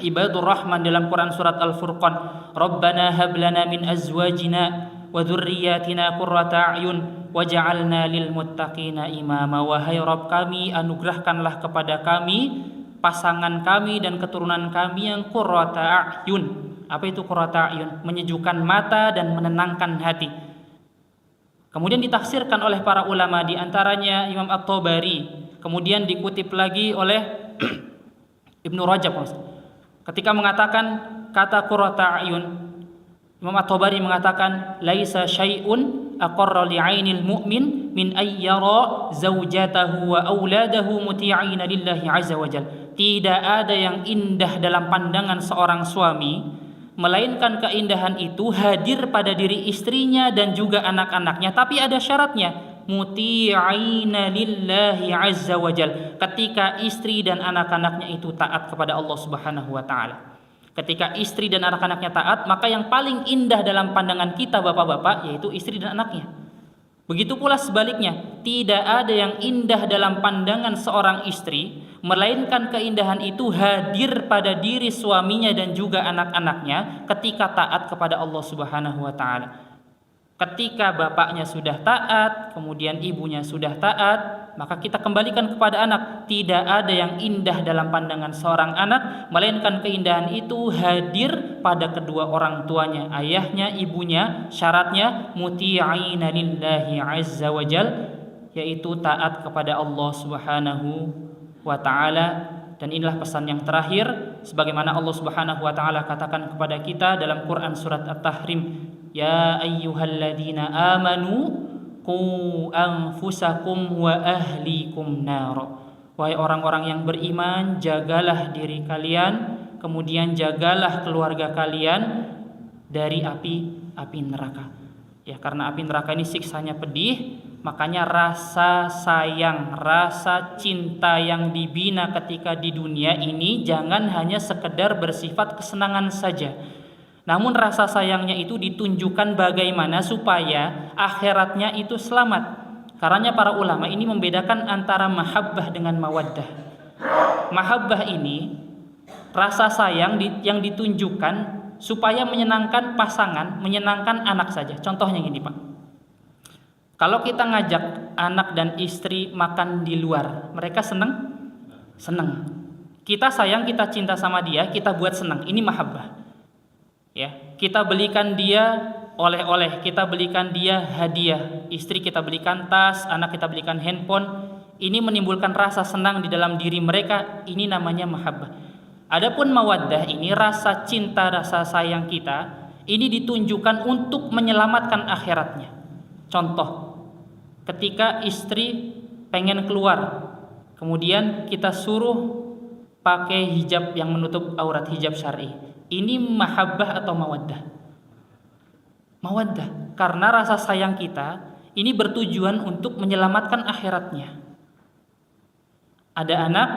ibadur rahman dalam Quran surat Al-Furqan, Rabbana hab lana min azwajina wa dzurriyyatina qurrata a'yun waj'alna lil muttaqina imama. Wahai Rabb kami, anugerahkanlah kepada kami pasangan kami dan keturunan kami yang qurrata a'yun. Apa itu qurrata a'yun? Menyejukkan mata dan menenangkan hati. Kemudian ditafsirkan oleh para ulama, di antaranya Imam At-Tabari, kemudian dikutip lagi oleh Ibnu Rajab ketika mengatakan kata qurrata a'yun. Imam At-Tabari mengatakan laisa syai'un aqarra li'ainil mu'min min ayyara zaujatahu wa auladahu muti'ina lillahi azza wajal. Tidak ada yang indah dalam pandangan seorang suami melainkan keindahan itu hadir pada diri istrinya dan juga anak-anaknya, tapi ada syaratnya, muti'ina lillahi azza wajal, ketika istri dan anak-anaknya itu taat kepada Allah Subhanahu wa taala. Ketika istri dan anak-anaknya taat, maka yang paling indah dalam pandangan kita bapak-bapak yaitu istri dan anaknya. Begitu pula sebaliknya, tidak ada yang indah dalam pandangan seorang istri melainkan keindahan itu hadir pada diri suaminya dan juga anak-anaknya ketika taat kepada Allah Subhanahu wa taala. Ketika bapaknya sudah taat, kemudian ibunya sudah taat, maka kita kembalikan kepada anak. Tidak ada yang indah dalam pandangan seorang anak melainkan keindahan itu hadir pada kedua orang tuanya, ayahnya, ibunya. Syaratnya muti'ina lillahi azza wajal, yaitu taat kepada Allah Subhanahu wa taala. Dan inilah pesan yang terakhir, sebagaimana Allah Subhanahu wa taala katakan kepada kita dalam Quran surat At-Tahrim, ya ayyuhalladzina amanu qu anfusakum wa ahlikum nar. Wahai orang-orang yang beriman, jagalah diri kalian, kemudian jagalah keluarga kalian dari api neraka. Ya, karena api neraka ini siksanya pedih, makanya rasa sayang, rasa cinta yang dibina ketika di dunia ini jangan hanya sekedar bersifat kesenangan saja. Namun rasa sayangnya itu ditunjukkan bagaimana supaya akhiratnya itu selamat. Karenanya para ulama ini membedakan antara mahabbah dengan mawaddah. Mahabbah ini rasa sayang yang ditunjukkan supaya menyenangkan pasangan, menyenangkan anak saja. Contohnya gini Pak, kalau kita ngajak anak dan istri makan di luar, mereka senang? Senang. Kita sayang, kita cinta sama dia, kita buat senang. Ini mahabbah. Ya, kita belikan dia oleh-oleh, kita belikan dia hadiah, istri kita belikan tas, anak kita belikan handphone. Ini menimbulkan rasa senang di dalam diri mereka. Ini namanya mahabbah. Adapun mawaddah ini rasa cinta, rasa sayang kita, ini ditunjukkan untuk menyelamatkan akhiratnya. Contoh, ketika istri pengen keluar, kemudian kita suruh pakai hijab yang menutup aurat, hijab syar'i. Ini mahabbah atau mawaddah? Mawaddah, karena rasa sayang kita ini bertujuan untuk menyelamatkan akhiratnya. Ada anak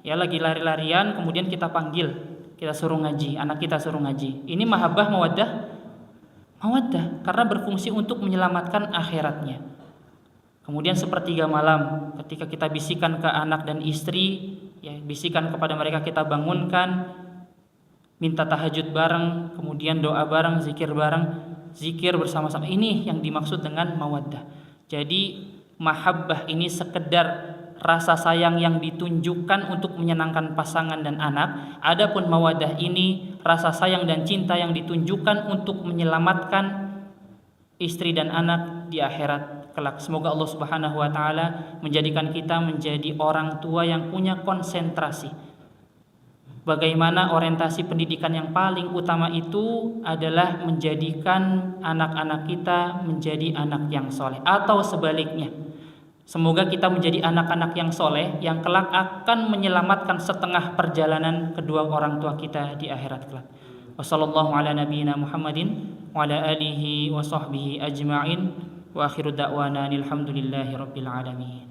ya lagi lari-larian, kemudian kita panggil, kita suruh ngaji, anak kita suruh ngaji. Ini mahabbah, mawaddah? Mawaddah, karena berfungsi untuk menyelamatkan akhiratnya. Kemudian sepertiga malam, ketika kita bisikan ke anak dan istri, ya bisikan kepada mereka, kita bangunkan, minta tahajud bareng, kemudian doa bareng, zikir bareng, zikir bersama-sama. Ini yang dimaksud dengan mawaddah. Jadi mahabbah ini sekedar rasa sayang yang ditunjukkan untuk menyenangkan pasangan dan anak. Adapun mawaddah ini rasa sayang dan cinta yang ditunjukkan untuk menyelamatkan istri dan anak di akhirat kelak. Semoga Allah Subhanahu wa taala menjadikan kita menjadi orang tua yang punya konsentrasi. Bagaimana orientasi pendidikan yang paling utama itu adalah menjadikan anak-anak kita menjadi anak yang soleh, atau sebaliknya. Semoga kita menjadi anak-anak yang soleh yang kelak akan menyelamatkan setengah perjalanan kedua orang tua kita di akhirat kelak. Wassallallahu ala nabiyyina Muhammadin wa ala alihi wa sahbihi ajma'in wa akhiru da'wana alhamdulillahi rabbil alamin.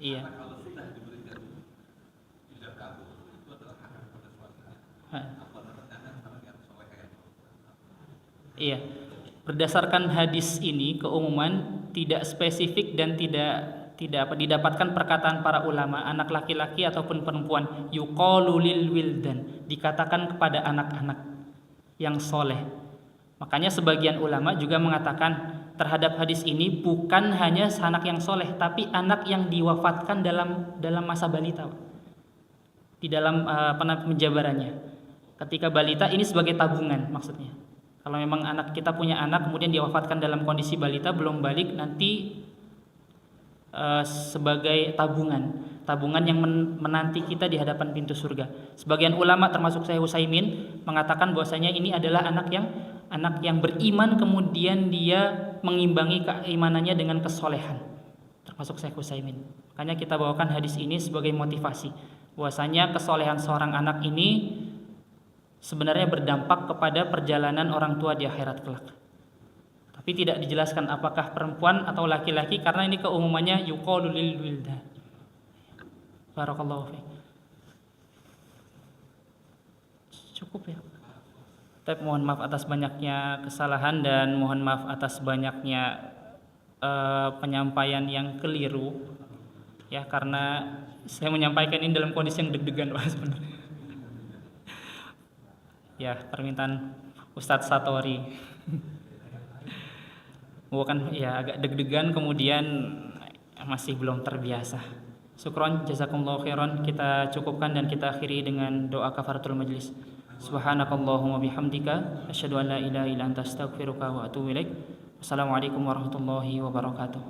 Iya. Iya. Berdasarkan hadis ini keumuman tidak spesifik dan tidak didapatkan perkataan para ulama anak laki-laki ataupun perempuan yuqalu lil wildan, dikatakan kepada anak-anak yang soleh. Makanya sebagian ulama juga mengatakan terhadap hadis ini bukan hanya anak yang soleh, tapi anak yang diwafatkan dalam masa balita, di dalam penjabarannya. Ketika balita ini sebagai tabungan maksudnya. Kalau memang anak kita punya anak kemudian diwafatkan dalam kondisi balita belum balik, nanti sebagai tabungan yang menanti kita di hadapan pintu surga. Sebagian ulama termasuk Syekh Utsaimin mengatakan bahwasanya ini adalah anak yang beriman kemudian dia mengimbangi keimanannya dengan kesolehan, termasuk Syekh Utsaimin. Makanya kita bawakan hadis ini sebagai motivasi bahwasanya kesolehan seorang anak ini sebenarnya berdampak kepada perjalanan orang tua di akhirat kelak. Tapi tidak dijelaskan apakah perempuan atau laki-laki karena ini keumumannya yuqalu lil wildan. Barakallahu fiik. Cukup ya. Tapi mohon maaf atas banyaknya kesalahan dan mohon maaf atas banyaknya penyampaian yang keliru. Ya, karena saya menyampaikan ini dalam kondisi yang deg-degan Pak sebenarnya. Ya, permintaan Ustadz Satori. Bukan ya agak deg-degan kemudian masih belum terbiasa. Syukron jazakumullahu khairan. Kita cukupkan dan kita akhiri dengan doa kafaratul majlis. Subhanakallahumma bihamdika asyhadu an la ilaha illa anta astaghfiruka wa atubu ilaik. Wassalamualaikum warahmatullahi wabarakatuh.